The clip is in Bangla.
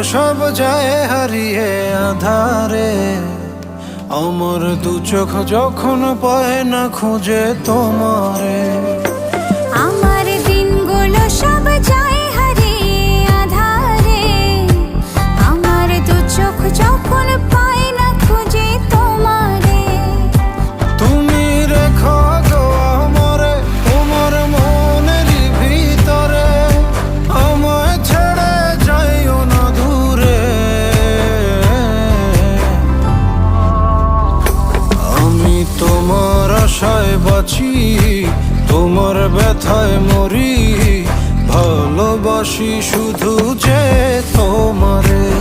সব যায় হারিয়ে আধারে। আমার দু চোখ যখন পায় না খুঁজে তোমারে। আমার দিনগুলো সব যায় হারিয়ে আধারে। আমার দু চোখ যখন পায় না খুঁজে তোমারে। তুমি রেখো গো আমারে তোমার মনেরই ভিতরে, আমায় ছেড়ে যাইও না দূরে। আমি তোমার আশায় বাঁচি, তোমার ব্যথায় মরি, ভালোবাসি শুধু যে তোমারে।